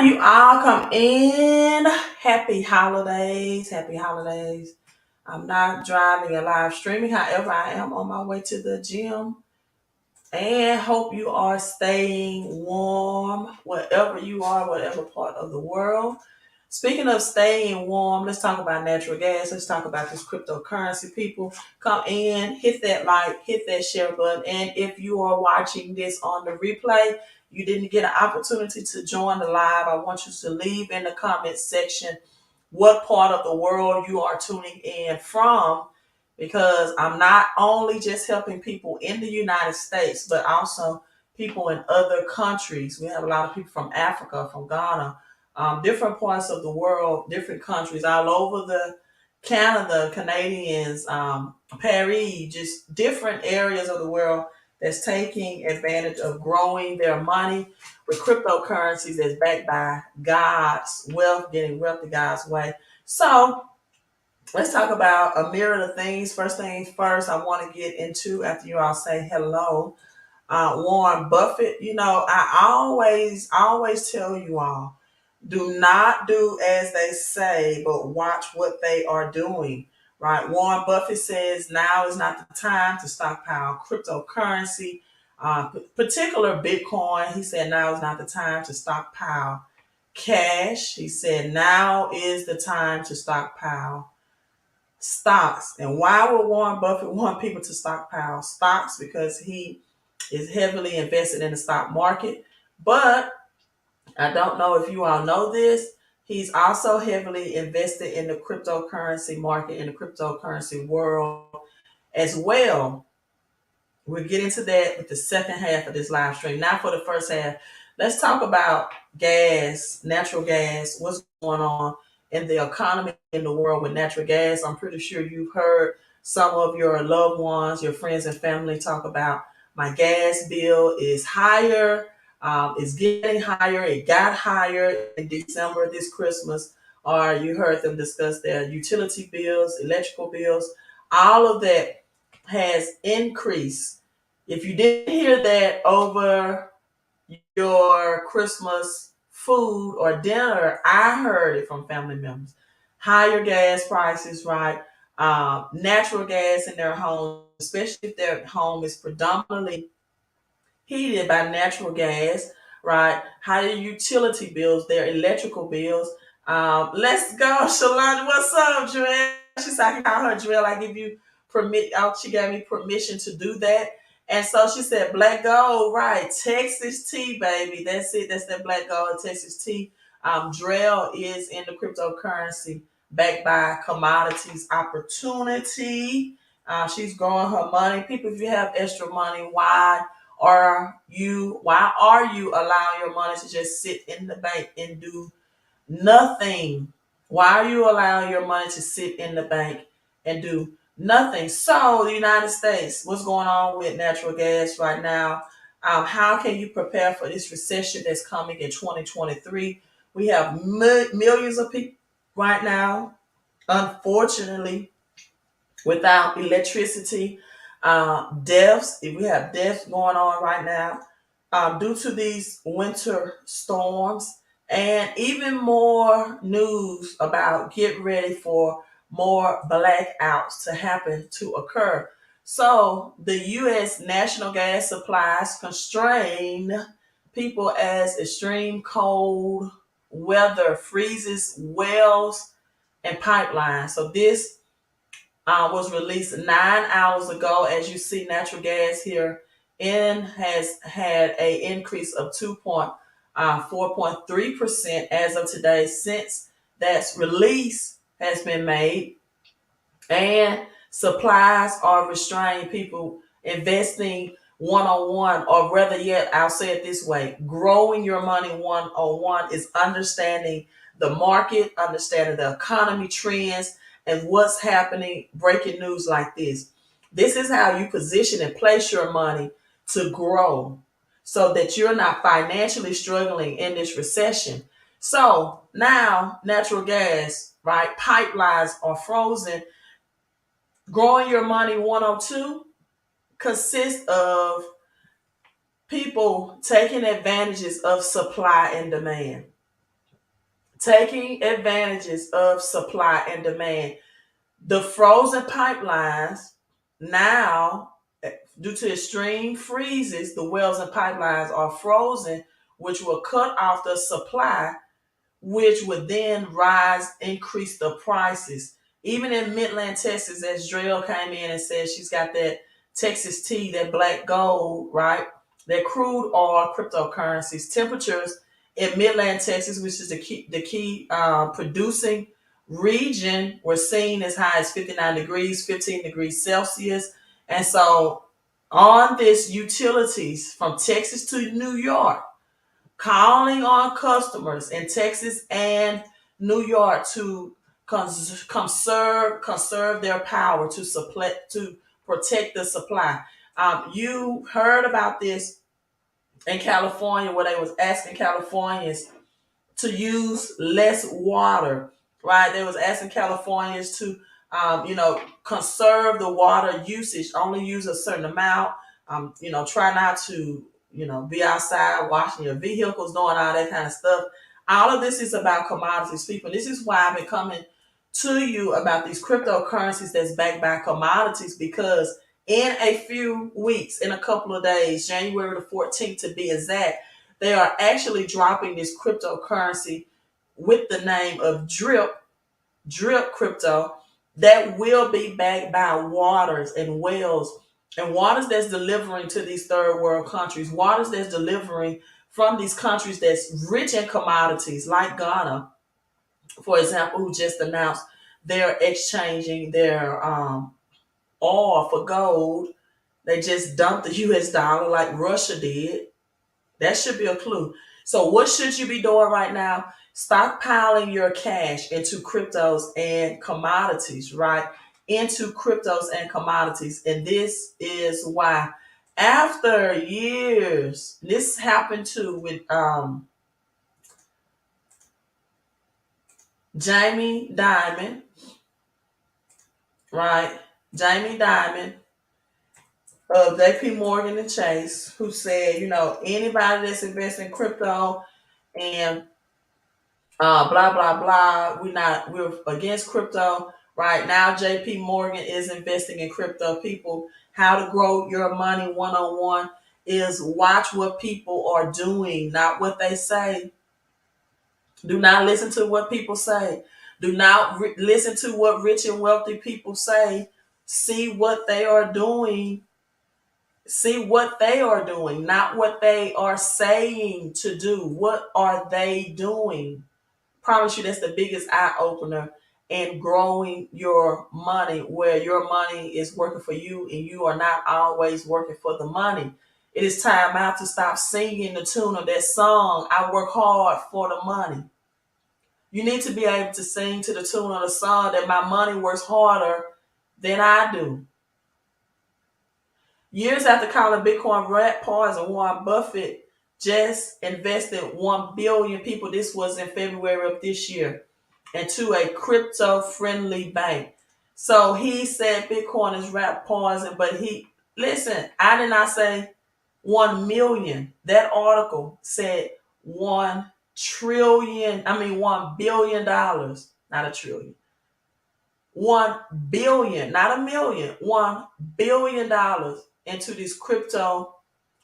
You all come in. Happy holidays. Happy holidays. I'm not driving and live streaming. However, I am on my way to the gym and hope you are staying warm wherever you are, whatever part of the world. Speaking of staying warm, let's talk about natural gas. Let's talk about this cryptocurrency. People, come in, hit that like, hit that share button. And if you are watching this on the replay, you didn't get an opportunity to join the live, I want you to leave in the comments section what part of the world you are tuning in from, because I'm not only just helping people in the United States, but also people in other countries. We have a lot of people from Africa, from Ghana, different parts of the world, different countries all over the Canada, Canadians, Paris, just different areas of the world that's taking advantage of growing their money with cryptocurrencies that's backed by God's wealth, getting wealthy God's way. So let's talk about a myriad of things. First things first, I want to get into after you all say hello. Warren Buffett, I always tell you all, do not do as they say, but watch what they are doing. Right? Warren Buffett says now is not the time to stockpile cryptocurrency, particular Bitcoin. He said now is not the time to stockpile cash. He said now is the time to stockpile stocks. And why would Warren Buffett want people to stockpile stocks? Because he is heavily invested in the stock market. But I don't know if you all know this. He's also heavily invested in the cryptocurrency market, in the cryptocurrency world as well. We'll get into that with the second half of this live stream. Now, for the first half, let's talk about gas, natural gas, what's going on in the economy in the world with natural gas. I'm pretty sure you've heard some of your loved ones, your friends and family talk about my gas bill is higher, it's getting higher, it got higher in December this Christmas, or you heard them discuss their utility bills, electrical bills, all of that has increased. If you didn't hear that over your Christmas food or dinner, I heard it from family members. Higher gas prices, right? Natural gas in their home, especially if their home is predominantly heated by natural gas, right? Higher utility bills, their electrical bills. Let's go, Shalonda. What's up, Joelle? She said I can call her Joelle. I give you permit. She gave me permission to do that. And so she said, Black Gold, right? Texas tea, baby. That's it. That's that Black Gold, Texas tea. Drell is in the cryptocurrency backed by commodities opportunity. She's growing her money. People, if you have extra money, why are you allowing your money to just sit in the bank and do nothing? Why are you allowing your money to sit in the bank and do nothing? So the United States, what's going on with natural gas right now? How can you prepare for this recession that's coming in 2023? We have millions of people right now, unfortunately, without electricity, deaths. If we have deaths going on right now due to these winter storms, and even more news about get ready for more blackouts to happen to occur. So the U.S. national gas supplies constrain people as extreme cold weather freezes wells and pipelines. So this was released 9 hours ago. As you see, natural gas here in has had a increase of 4.3% as of today since that's release has been made, and supplies are restrained. People investing one on one, or rather yet, I'll say it this way: growing your money one on one is understanding the market, understanding the economy trends, and what's happening. Breaking news like this. This is how you position and place your money to grow so that you're not financially struggling in this recession. So now, natural gas, right? Pipelines are frozen. Growing your money 102 consists of people taking advantages of supply and demand. taking advantages of supply and demand. The frozen pipelines now, due to extreme freezes, the wells and pipelines are frozen, which will cut off the supply, which would then increase the prices. Even in Midland, Texas, as Drell came in and said she's got that Texas tea, that black gold, right? That crude oil cryptocurrencies. Temperatures in Midland, Texas, which is the key producing region, were seen as high as 59 degrees, 15 degrees Celsius. And so on this, utilities from Texas to New York calling on customers in Texas and New York to conserve their power to protect the supply. You heard about this in California, where they was asking Californians to use less water, right? They was asking Californians to, conserve the water usage, only use a certain amount. Try not to, be outside washing your vehicles, doing all that kind of stuff. All of this is about commodities, people. This is why I've been coming to you about these cryptocurrencies that's backed by commodities, because in a few weeks, in a couple of days, January the 14th to be exact, they are actually dropping this cryptocurrency with the name of Drip Crypto, that will be backed by waters and wells, and waters that's delivering to these third world countries, waters that's delivering from these countries that's rich in commodities, like Ghana, for example, who just announced they're exchanging their oil for gold. They just dumped the US dollar like Russia did. That should be a clue. So, what should you be doing right now? Stockpiling your cash into cryptos and commodities, right? Into cryptos and commodities. And this is why, after years, this happened too with Jamie Dimon, right? Jamie Dimon of JP Morgan and Chase, who said, anybody that's investing in crypto and blah blah blah. We're against crypto. Right now, JP Morgan is investing in crypto. People, how to grow your money 101 is watch what people are doing, not what they say. Do not listen to what people say. Do not listen to what rich and wealthy people say. See what they are doing. See what they are doing, not what they are saying to do. What are they doing? Promise you, that's the biggest eye opener in growing your money, where your money is working for you and you are not always working for the money. It is time out to stop singing the tune of that song, I work hard for the money. You need to be able to sing to the tune of the song that my money works harder than I do. Years after calling Bitcoin rat poison, Warren Buffett just invested 1 billion people. This was in February of this year, into a crypto friendly bank. So he said Bitcoin is rat poison, but listen, I did not say 1 million. That article said 1 trillion, $1 billion, not a trillion. 1 billion, not a million, $1 billion into this crypto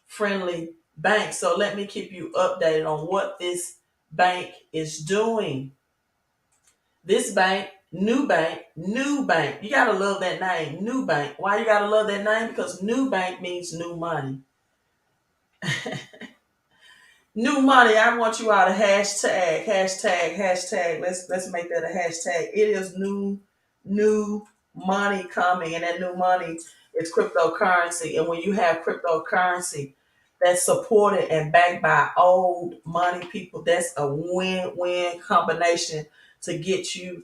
friendly bank. So let me keep you updated on what this bank is doing. This bank, New Bank. You gotta love that name, New Bank. Why you gotta love that name? Because New Bank means new money. New money. I want you all to hashtag. Let's make that a hashtag. It is new money coming, and that new money is cryptocurrency. And when you have cryptocurrency that's supported and backed by old money, people, that's a win-win combination to get you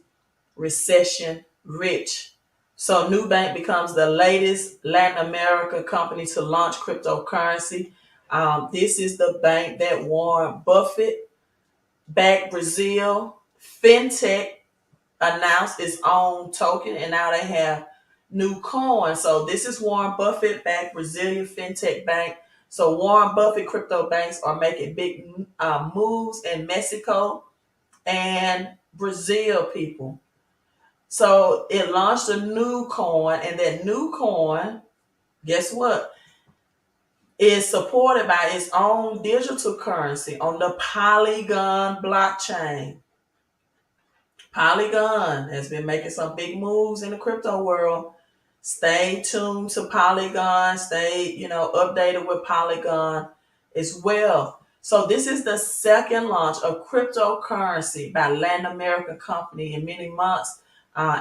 recession rich. So Nubank becomes the latest Latin America company to launch cryptocurrency. This is the bank that Warren Buffett backed. Brazil fintech announced its own token, and now they have new coin. So this is Warren Buffett backed Brazilian fintech bank. So Warren Buffett crypto banks are making big moves in Mexico and Brazil people. So it launched a new coin, and that new coin, guess what? Is supported by its own digital currency on the Polygon blockchain. Polygon has been making some big moves in the crypto world. Stay tuned to Polygon. Stay, updated with Polygon as well. So this is the second launch of cryptocurrency by Latin American company in many months.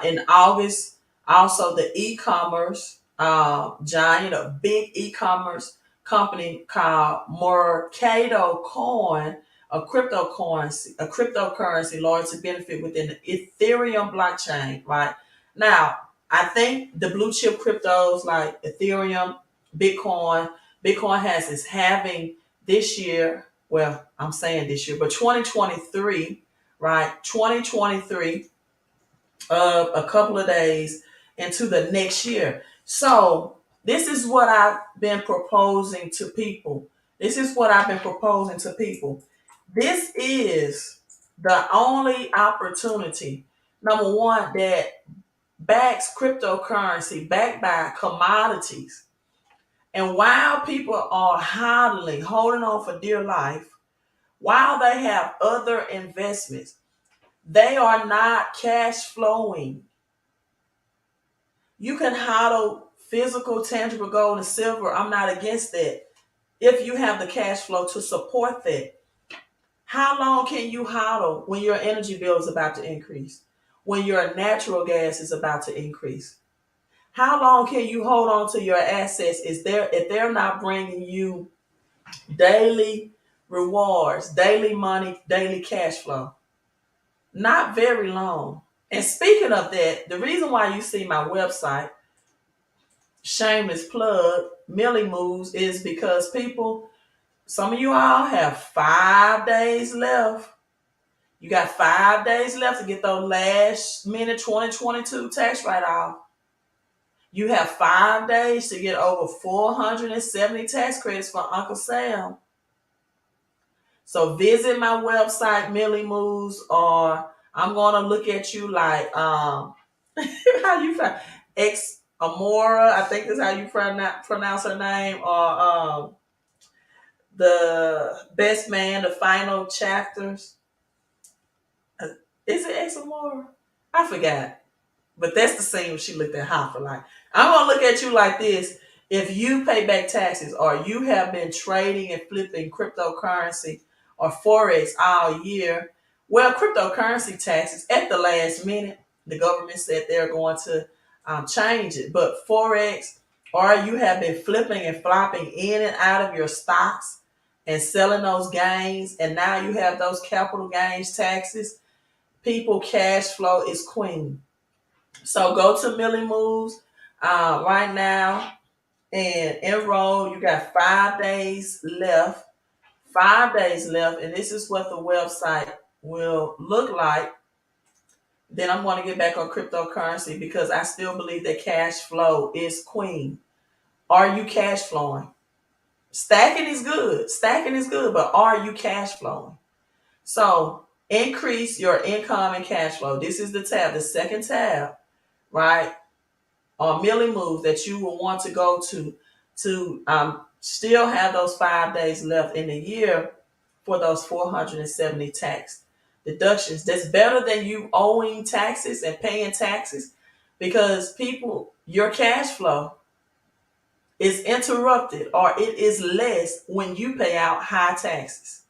In August, also the e-commerce giant, a big e-commerce company called Mercado Coin, a cryptocurrency launched to benefit within the Ethereum blockchain. Right now, I think the blue chip cryptos like Ethereum, Bitcoin, Bitcoin has its halving this year. Well, I'm saying this year, but 2023, right? 2023, a couple of days into the next year. So this is what I've been proposing to people. This is what I've been proposing to people. This is the only opportunity, number one, that backs cryptocurrency, backed by commodities. And while people are hodling, holding on for dear life, while they have other investments, they are not cash flowing. You can hodl physical, tangible gold and silver. I'm not against that if you have the cash flow to support that. How long can you hodl when your energy bill is about to increase? When your natural gas is about to increase? How long can you hold on to your assets if they're not bringing you daily rewards, daily money, daily cash flow? Not very long. And speaking of that, the reason why you see my website, shameless plug, Millie Moves, is because some of you all have 5 days left. You got 5 days left to get those last minute 2022 tax write-off. You have 5 days to get over 470 tax credits for Uncle Sam. So visit my website, Millie Moves, or I'm gonna look at you like how you find Ex Amora, I think is how you pronounce her name, or the best man, the final chapters. Is it Ex Amora? I forgot. But that's the scene where she looked at Hoffa like, I'm gonna look at you like this. If you pay back taxes or you have been trading and flipping cryptocurrency or Forex all year, well, cryptocurrency taxes at the last minute, the government said they're going to change it. But Forex, or you have been flipping and flopping in and out of your stocks and selling those gains, and now you have those capital gains taxes, people, cash flow is queen. So go to Millie Moves right now and enroll. You got 5 days left. 5 days left. And this is what the website will look like. Then I'm going to get back on cryptocurrency because I still believe that cash flow is queen. Are you cash flowing? Stacking is good. Stacking is good, but are you cash flowing? So increase your income and cash flow. This is the tab, the second tab, right? On Millie Moves that you will want to go to still have those 5 days left in the year for those 470 tax deductions. That's better than you owing taxes and paying taxes, because people, your cash flow is interrupted or it is less when you pay out high taxes.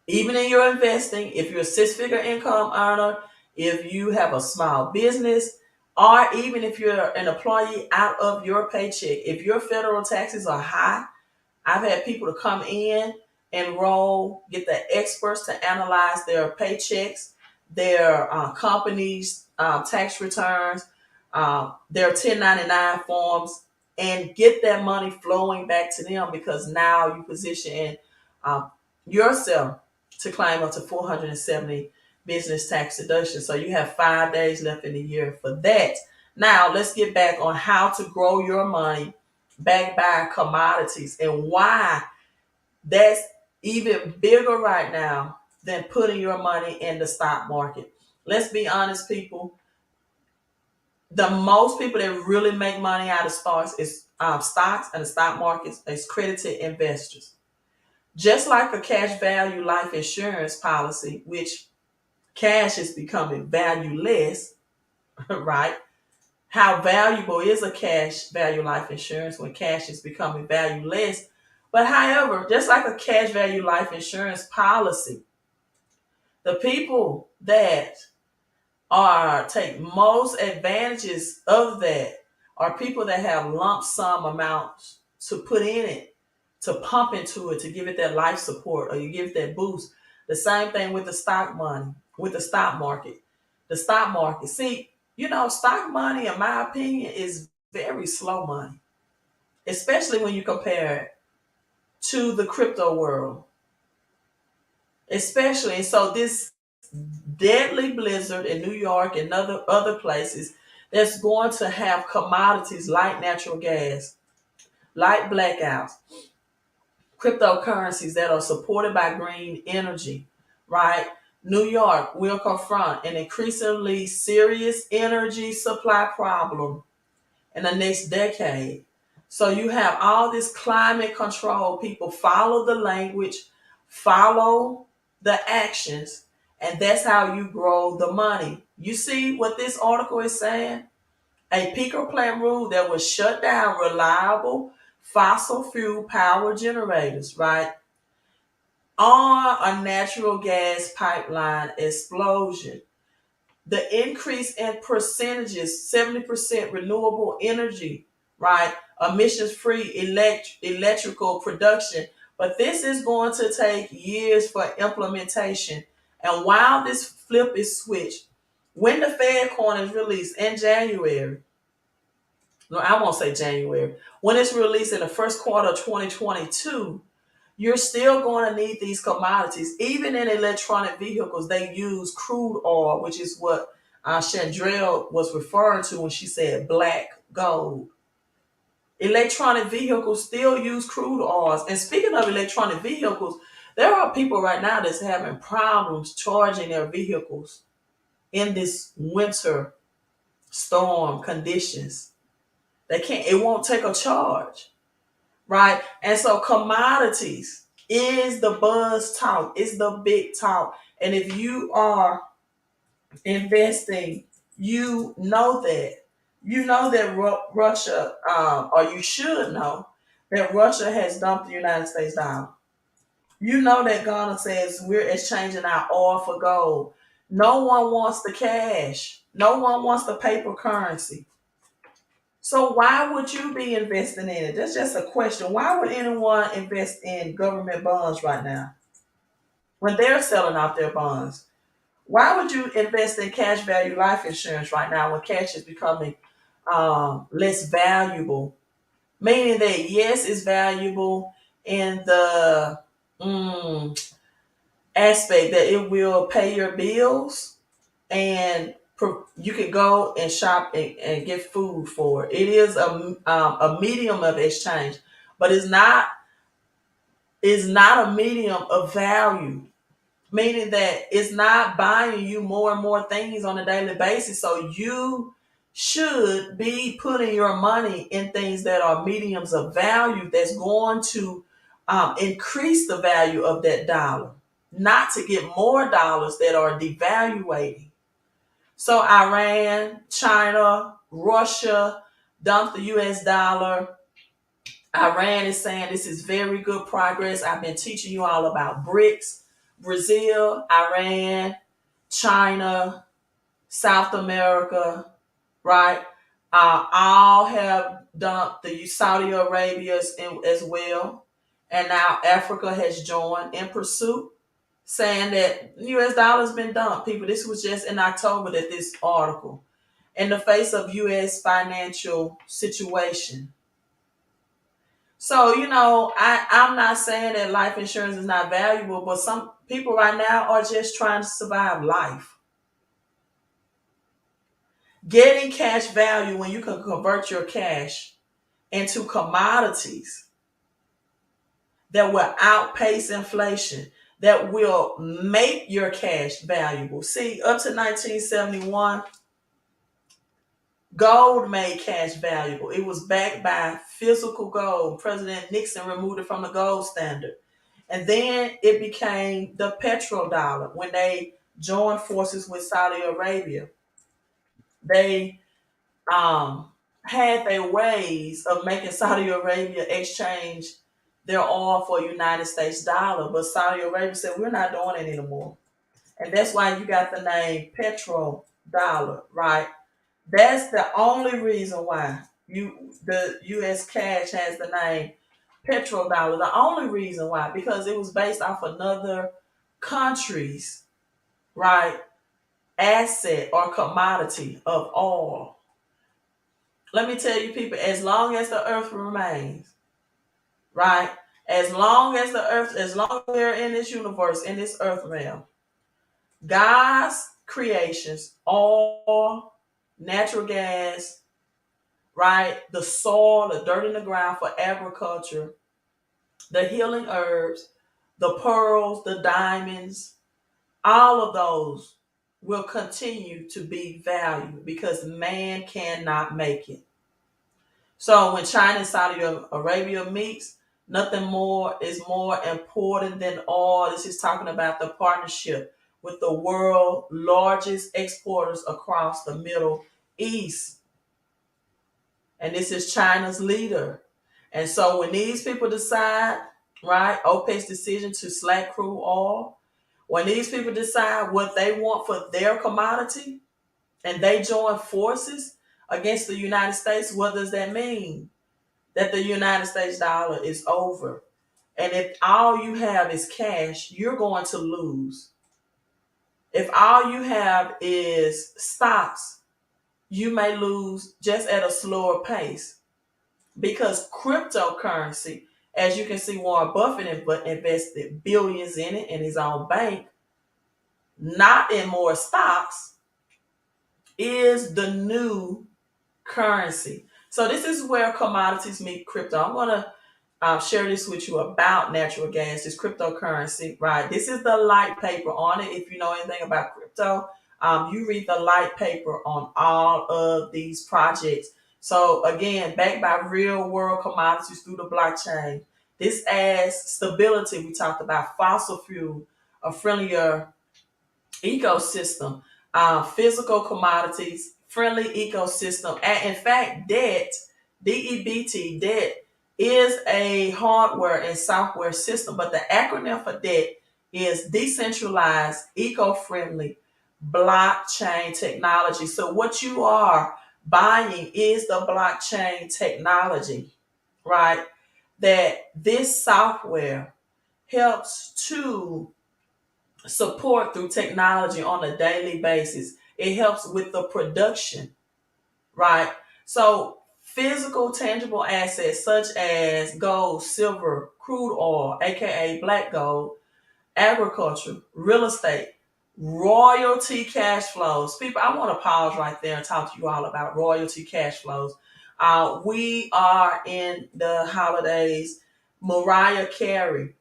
Even in your investing, if you're a six-figure income earner, if you have a small business, or even if you're an employee out of your paycheck, if your federal taxes are high, I've had people to come in, enroll, get the experts to analyze their paychecks, their companies' tax returns, their 1099 forms, and get that money flowing back to them, because now you position yourself to claim up to 470 business tax deductions. So you have 5 days left in the year for that. Now let's get back on how to grow your money backed by commodities and why that's even bigger right now than putting your money in the stock market. Let's be honest, people. The most people that really make money out of stocks and the stock markets is credited investors. Just like a cash value life insurance policy, which cash is becoming valueless, right? How valuable is a cash value life insurance when cash is becoming valueless? But however, just like a cash value life insurance policy, the people that are take most advantages of that are people that have lump sum amounts to put in it, to pump into it, to give it that life support, or you give it that boost. The same thing with the stock money, with the stock market. The stock market. See, stock money, in my opinion, is very slow money, especially when you compare it to the crypto world. Especially, and so this deadly blizzard in New York and other places that's going to have commodities like natural gas, like blackouts, cryptocurrencies that are supported by green energy, right? New York will confront an increasingly serious energy supply problem in the next decade. So you have all this climate control. People follow the language, follow the actions, and that's how you grow the money. You see what this article is saying? A peaker plant rule that will shut down reliable fossil fuel power generators, right? On a natural gas pipeline explosion. The increase in percentages, 70% renewable energy, right? Emissions free electrical production. But this is going to take years for implementation. And while this flip is switched, when the Fed coin is released in January, no, I won't say January, when it's released in the first quarter of 2022, you're still going to need these commodities. Even in electronic vehicles, they use crude oil, which is what Chandrell was referring to when she said black gold. Electronic vehicles still use crude oils. And speaking of electronic vehicles, there are people right now that's having problems charging their vehicles in this winter storm conditions. They can't, it won't take a charge, right? And so commodities is the buzz talk, it's the big talk. And if you are investing, you know that Russia, or you should know that Russia has dumped the United States dollar. You know that Ghana says we're exchanging our oil for gold. No one wants the cash. No one wants the paper currency. So why would you be investing in it? That's just a question. Why would anyone invest in government bonds right now when they're selling off their bonds? Why would you invest in cash value life insurance right now when cash is becoming less valuable? Meaning that yes, it's valuable in the aspect that it will pay your bills and you can go and shop and get food for it. It is a medium of exchange, but it's not a medium of value, meaning that it's not buying you more and more things on a daily basis. So you should be putting your money in things that are mediums of value that's going to increase the value of that dollar, not to get more dollars that are devaluating. So Iran, China, Russia dumped the US dollar. Iran is saying this is very good progress. I've been teaching you all about BRICS, Brazil, Iran, China, South America, right? All have dumped the Saudi Arabia's as well. And now Africa has joined in pursuit, saying that US dollar has been dumped. People, this was just in October that this article, in the face of US financial situation. So, I'm not saying that life insurance is not valuable, but some people right now are just trying to survive life. Getting cash value when you can convert your cash into commodities that will outpace inflation, that will make your cash valuable. See, up to 1971, gold made cash valuable. It was backed by physical gold. President Nixon removed it from the gold standard. And then it became the petrodollar when they joined forces with Saudi Arabia. They um, had their ways of making Saudi Arabia exchange their oil for United States dollar. But Saudi Arabia said, we're not doing it anymore. And that's why you got the name petrodollar, right? That's the only reason why the US cash has the name petrodollar. The only reason why, because it was based off another country's, right, asset or commodity of oil. Let me tell you, people, as long as the earth remains, right? As long as we're in this universe, in this earth realm, God's creations, oil, natural gas, right? The soil, the dirt in the ground for agriculture, the healing herbs, the pearls, the diamonds, all of those will continue to be valued because man cannot make it. So when China and Saudi Arabia meets, nothing more is more important than all. This is talking about the partnership with the world largest exporters across the Middle East. And this is China's leader. And so when these people decide, right, OPEC's decision to slack crude oil, when these people decide what they want for their commodity and they join forces against the United States, what does that mean? That the United States dollar is over. And if all you have is cash, you're going to lose. If all you have is stocks, you may lose just at a slower pace because cryptocurrency, as you can see, Warren Buffett invested billions in it in his own bank, not in more stocks, is the new currency. So this is where commodities meet crypto. I'm going to share this with you about natural gas, this cryptocurrency, right? This is the light paper on it. If you know anything about crypto, you read the light paper on all of these projects. So again, backed by real world commodities through the blockchain. This adds stability. We talked about fossil fuel, a friendlier ecosystem, physical commodities, friendly ecosystem. And in fact, debt, DEBT, debt, is a hardware and software system, but the acronym for debt is decentralized, eco-friendly blockchain technology. So what you are buying is the blockchain technology, right? That this software helps to support through technology on a daily basis. It helps with the production, right? So physical, tangible assets such as gold, silver, crude oil, aka black gold, agriculture, real estate, royalty cash flows. People, I want to pause right there and talk to you all about royalty cash flows. We are in the holidays. Mariah Carey,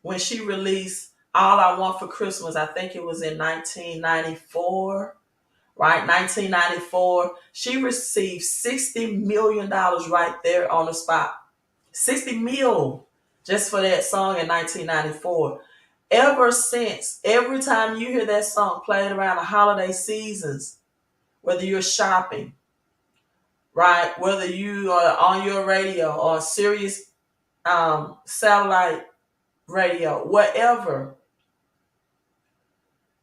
when she released All I Want for Christmas, I think it was in 1994, right? 1994. She received $60 million right there on the spot. 60 mil just for that song in 1994. Ever since, every time you hear that song played around the holiday seasons, whether you're shopping, right? Whether you are on your radio or Sirius satellite radio, whatever,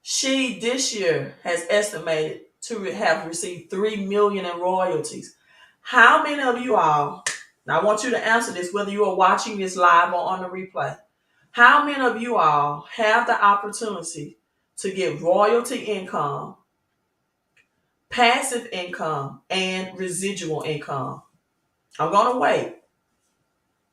she this year has estimated to have received 3 million in royalties. How many of you all, now I want you to answer this whether you are watching this live or on the replay. How many of you all have the opportunity to get royalty income, passive income, and residual income? I'm going to wait.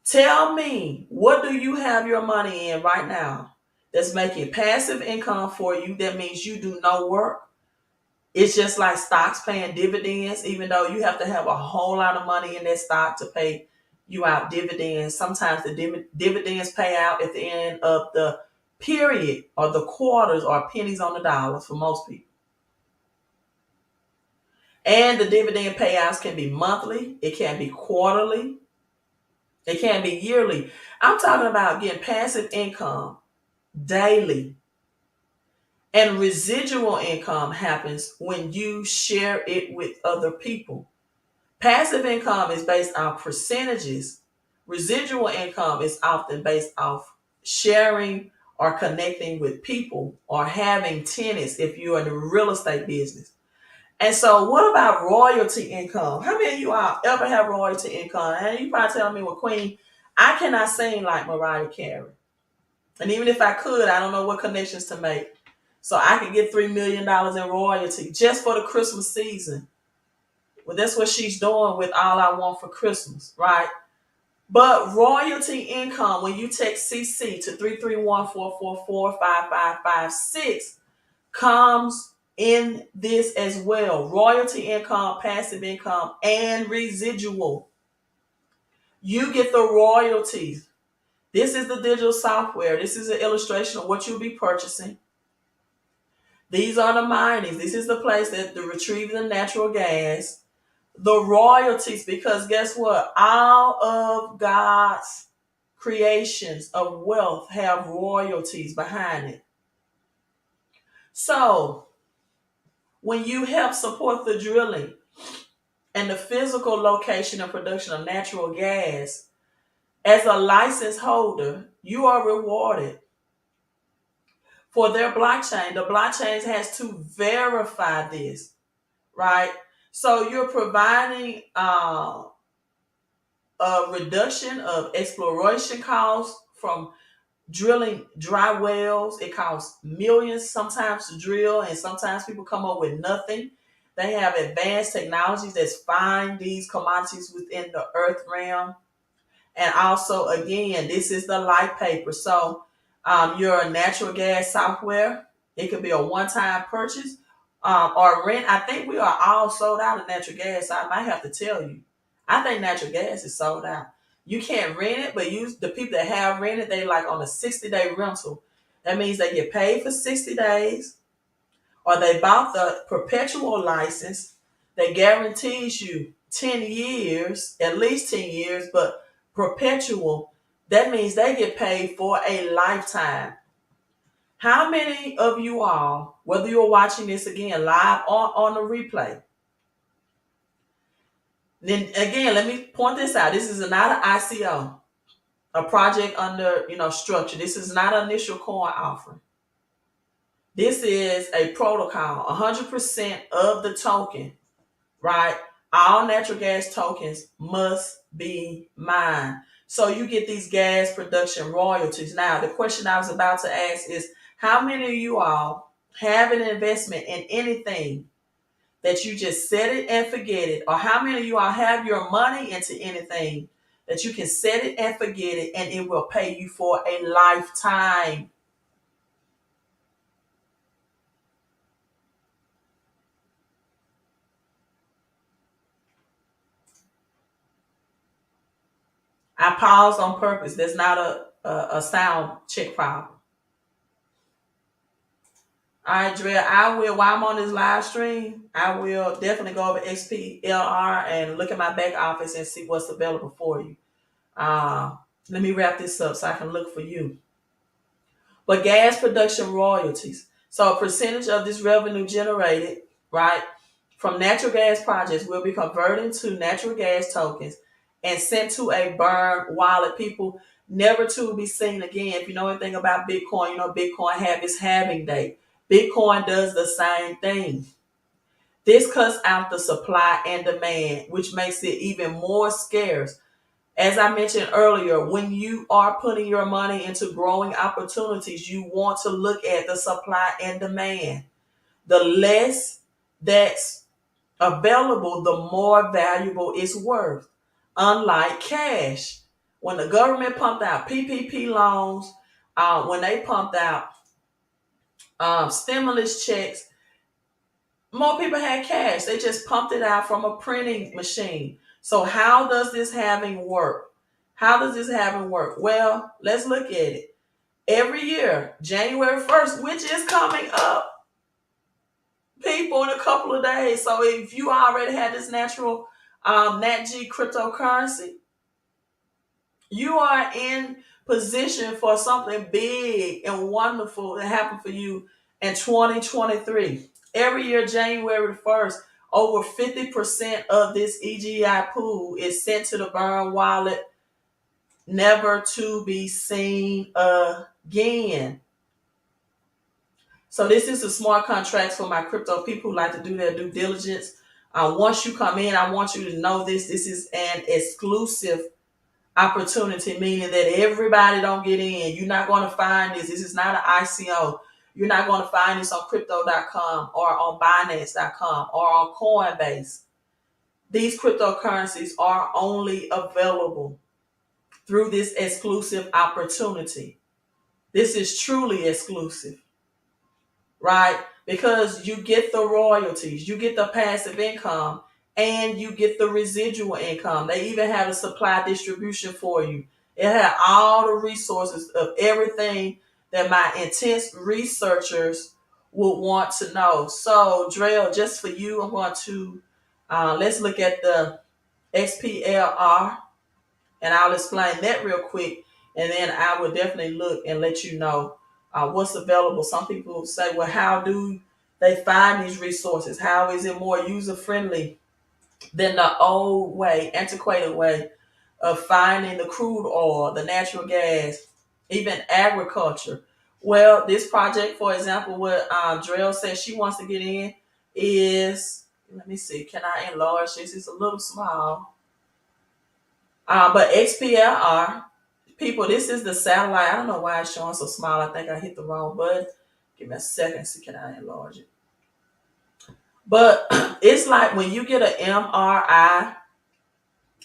Tell me, what do you have your money in right now that's making passive income for you? That means you do no work. It's just like stocks paying dividends, even though you have to have a whole lot of money in that stock to pay you out dividends. Sometimes the dividends pay out at the end of the period, or the quarters or pennies on the dollars for most people. And the dividend payouts can be monthly, it can be quarterly, it can be yearly. I'm talking about getting passive income daily. And residual income happens when you share it with other people. Passive income is based on percentages. Residual income is often based off sharing or connecting with people or having tenants if you're in the real estate business. And so, what about royalty income? How many of you all ever have royalty income? And you probably tell me, well, Queen, I cannot sing like Mariah Carey. And even if I could, I don't know what connections to make. So I could get $3 million in royalty just for the Christmas season. Well, that's what she's doing with All I Want for Christmas, right? But royalty income, when you text CC to 331-444-5556, comes in this as well. Royalty income, passive income, and residual. You get the royalties. This is the digital software. This is an illustration of what you'll be purchasing. These are the minings. This is the place that the retrieving the natural gas. The royalties, because guess what? All of God's creations of wealth have royalties behind it. So when you help support the drilling and the physical location and production of natural gas, as a license holder, you are rewarded for their blockchain. The blockchain has to verify this, right? So you're providing a reduction of exploration costs from drilling dry wells. It costs millions sometimes to drill, and sometimes people come up with nothing. They have advanced technologies that find these commodities within the earth realm. And also, again, this is the light paper. So your natural gas software, it could be a one-time purchase or rent. I think we are all sold out of natural gas. So I might have to tell you, I think natural gas is sold out. You can't rent it, but the people that have rented, they like on a 60-day rental. That means they get paid for 60 days, or they bought the perpetual license that guarantees you 10 years, at least 10 years, but perpetual, that means they get paid for a lifetime. How many of you all, whether you're watching this again live or on the replay, then again, let me point this out. This is not an ICO, a project under structure. This is not an initial coin offering. This is a protocol. 100% of the token, right? All natural gas tokens must be mined. So you get these gas production royalties. Now, the question I was about to ask is, how many of you all have an investment in anything that you just set it and forget it? Or how many of you all have your money into anything that you can set it and forget it and it will pay you for a lifetime? I paused on purpose. There's not a sound check problem. All right, Dre, I will, while I'm on this live stream, I will definitely go over XPLR and look at my back office and see what's available for you. Uh, Let me wrap this up so I can look for you. But gas production royalties. So a percentage of this revenue generated, right, from natural gas projects will be converted to natural gas tokens and sent to a burn wallet. People never to be seen again. If you know anything about Bitcoin, you know Bitcoin have its halving date. Bitcoin does the same thing. This cuts out the supply and demand, which makes it even more scarce. As I mentioned earlier, when you are putting your money into growing opportunities, you want to look at the supply and demand. The less that's available, the more valuable it's worth. Unlike cash, when the government pumped out PPP loans, when they pumped out stimulus checks, more people had cash. They just pumped it out from a printing machine. So how does this halving work? How does this halving work? Well, let's look at it. every year, January 1st, which is coming up, people, in a couple of days. So if you already had this natural NatG cryptocurrency, you are in position for something big and wonderful to happen for you in 2023. Every year, January 1st, over 50% of this EGI pool is sent to the Burn wallet, never to be seen again. So this is a smart contracts for my crypto people who like to do their due diligence. Once you come in, I want you to know this. This is an exclusive opportunity, meaning that everybody don't get in. You're not going to find this. This is not an ICO. You're not going to find this on crypto.com or on Binance.com or on Coinbase. These cryptocurrencies are only available through this exclusive opportunity. This is truly exclusive, right? Because you get the royalties, you get the passive income, and you get the residual income. They even have a supply distribution for you. It had all the resources of everything that my intense researchers would want to know. So, Drell, just for you, I'm going to let's look at the XPLR, and I'll explain that real quick, and then I will definitely look and let you know what's available. Some people say, well, how do they find these resources? How is it more user friendly than the old way, antiquated way of finding the crude oil, the natural gas, even agriculture? Well, this project, for example, what Drell says she wants to get in is, let me see, can I enlarge this? It's a little small. But XPLR, people, this is the satellite. I don't know why it's showing so small. I think I hit the wrong button. Give me a second. See, can I enlarge it? But it's like when you get an MRI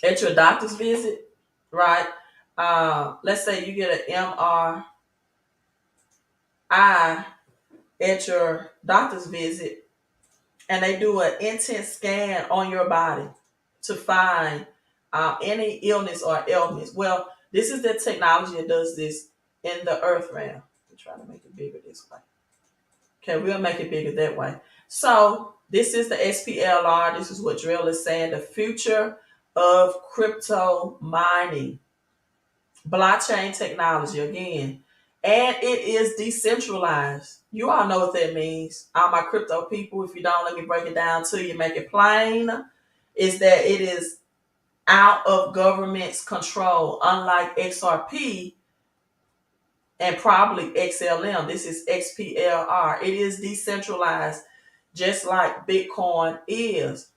at your doctor's visit, right? Let's say you get an MRI at your doctor's visit, and they do an intense scan on your body to find any illness or ailments. Well, this is the technology that does this in the earth realm. We'll try to make it bigger this way. Okay, we'll make it bigger that way. So this is the XPLR. This is what Drell is saying. The future of crypto mining, blockchain technology again. And it is decentralized. You all know what that means. All my crypto people, if you don't, let me break it down to you, make it plain. Is that it is out of government's control, unlike XRP and probably XLM. This is XPLR. It is decentralized, just like Bitcoin is.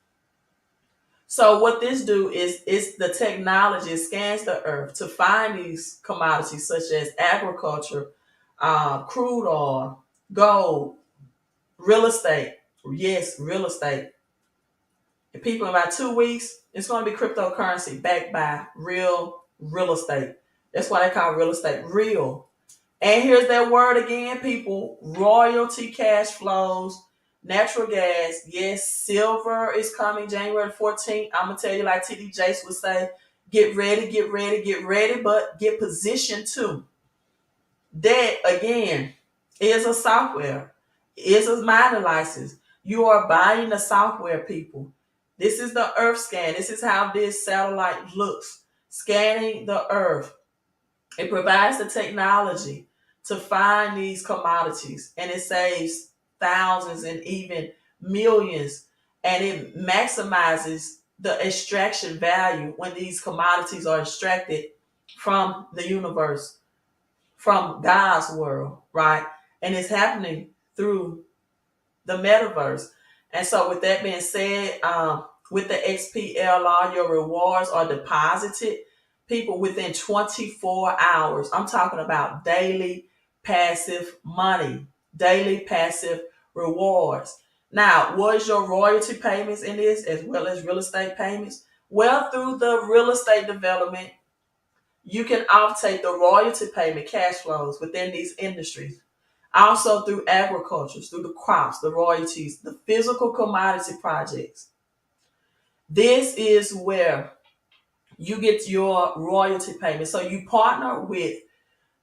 So what this do is it's the technology scans the earth to find these commodities such as agriculture, crude oil, gold, real estate. Yes, real estate. And people, in about 2 weeks, it's going to be cryptocurrency backed by real estate. That's why they call real estate real. And here's that word again, people: royalty cash flows, natural gas. Yes, silver is coming January 14th. I'm going to tell you, like TD Jakes would say, get ready, get ready, get ready, but get positioned too. That, again, is a software, is a mining license. You are buying the software, people. This is the Earth scan. This is how this satellite looks, scanning the Earth. It provides the technology to find these commodities, and it saves thousands and even millions, and it maximizes the extraction value when these commodities are extracted from the universe, from God's world, right? And it's happening through the metaverse. And so with that being said, with the XPLR, your rewards are deposited, people, within 24 hours. I'm talking about daily passive money, daily passive rewards. Now, what is your royalty payments in this, as well as real estate payments? Well, through the real estate development, you can offtake the royalty payment cash flows within these industries. Also through agriculture, through the crops, the royalties, the physical commodity projects. This is where you get your royalty payment. So you partner with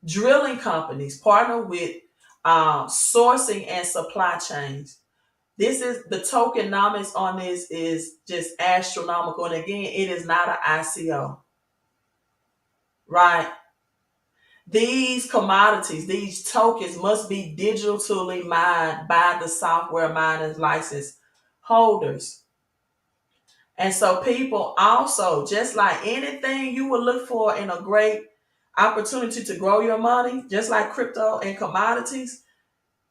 Drilling companies partner with sourcing and supply chains. This is the tokenomics on this is just astronomical. And again, it is not an ICO, right? These commodities, these tokens must be digitally mined by the software miners license holders. And so people also, just like anything you would look for in a great opportunity to grow your money, just like crypto and commodities,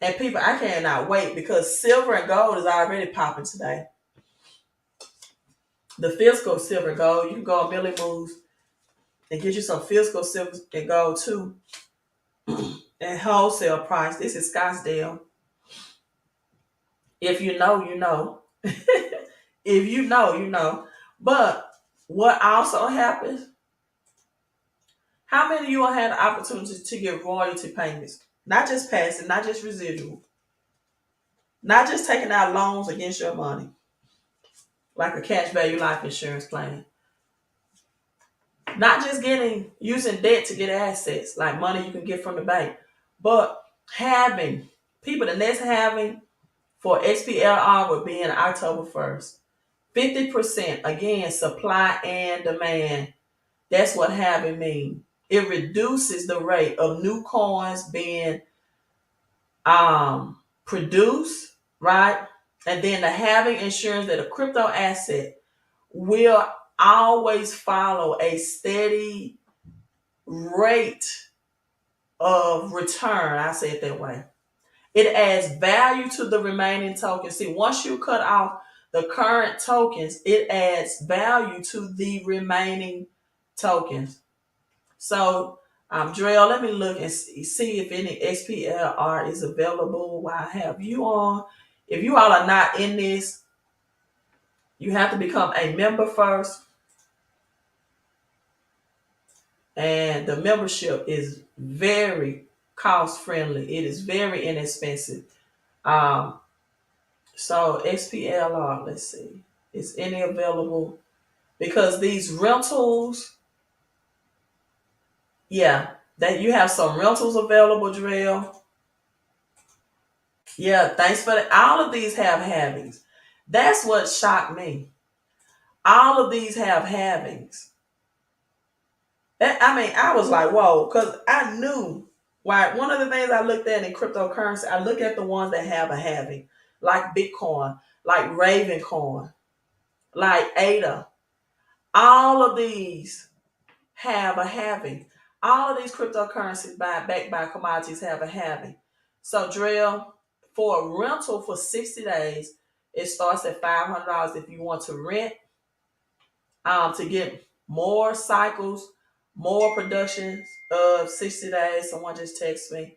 and people, I cannot wait because silver and gold is already popping today. The physical silver and gold, you can go on Millie Moves and get you some physical silver and gold too. And wholesale price. This is Scottsdale. If you know, you know. If you know, you know. But what also happens, how many of you all had the opportunity to get royalty payments? Not just passing, not just residual, not just taking out loans against your money, like a cash value life insurance plan. Not just using debt to get assets, like money you can get from the bank, but having people, the next having for XPLR would be in October 1st. 50%, again, supply and demand. That's what having means. It reduces the rate of new coins being produced, right? And then the having ensures that a crypto asset will always follow a steady rate of return. I say it that way. It adds value to the remaining tokens. See, once you cut off the current tokens, it adds value to the remaining tokens. So, Drell, let me look and see if any XPLR is available while I have you on. If you all are not in this, you have to become a member first. And the membership is very cost friendly. It is very inexpensive. Um, so XPLR, let's see, is any available? Because these rentals, yeah, that you have some rentals available, Drell. Yeah, thanks for that. All of these have havings. That's what shocked me. All of these have havings. I mean, I was like, whoa, because I knew. Why? One of the things I looked at in cryptocurrency, I look at the ones that have a having, like Bitcoin, like Ravencoin, like ADA. All of these have a having. All of these cryptocurrencies backed by commodities have a having. So, Drell, for a rental for 60 days, it starts at $500 if you want to rent, to get more cycles, more productions of 60 days. Someone just texted me.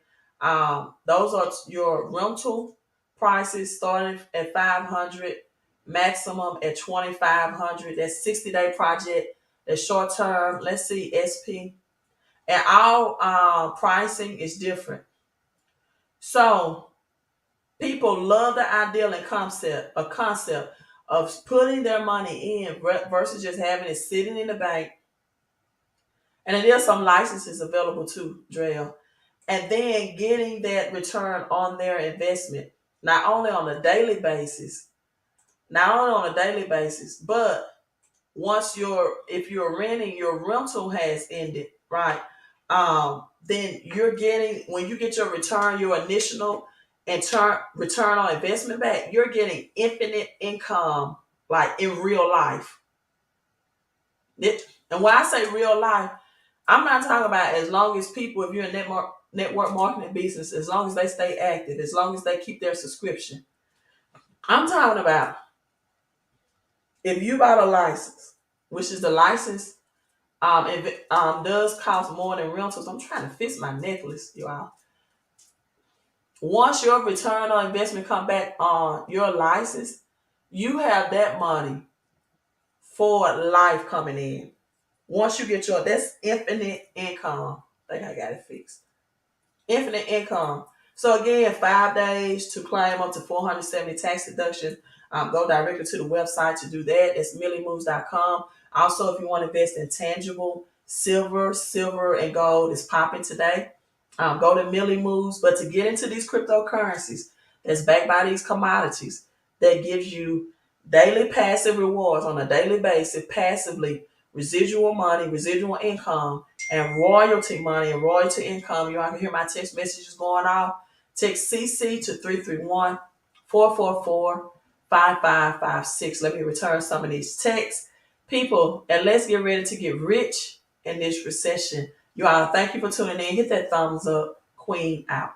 Those are your rental prices starting at 500, maximum at 2,500. That's 60-day project. That's short term. Let's see, SP. And all pricing is different. So people love the ideal and concept of putting their money in versus just having it sitting in the bank. And there are some licenses available too, Drell. And then getting that return on their investment, not only on a daily basis, but if you're renting, your rental has ended, right? Then you're getting, when you get your return, your initial and return on investment back, you're getting infinite income, like in real life. And when I say real life, I'm not talking about as long as people, if you're in network marketing business, as long as they stay active, as long as they keep their subscription. I'm talking about if you bought a license, which is the license, if it does cost more than rentals. I'm trying to fix my necklace, y'all. Once your return on investment come back on your license, you have that money for life coming in. Once you get that's infinite income. I think I got it fixed. Infinite income. So again, 5 days to claim up to 470 tax deduction. Go directly to the website to do that. It's milliemoves.com. Also, if you want to invest in tangible silver and gold is popping today. Go to Millie Moves. But to get into these cryptocurrencies that's backed by these commodities, that gives you daily passive rewards on a daily basis, passively, residual money, residual income, and royalty money and royalty income. You all can hear my text messages going off. Text CC to 331-444-5556. Let me return some of these texts. People, and let's get ready to get rich in this recession. You all, thank you for tuning in. Hit that thumbs up. Queen out.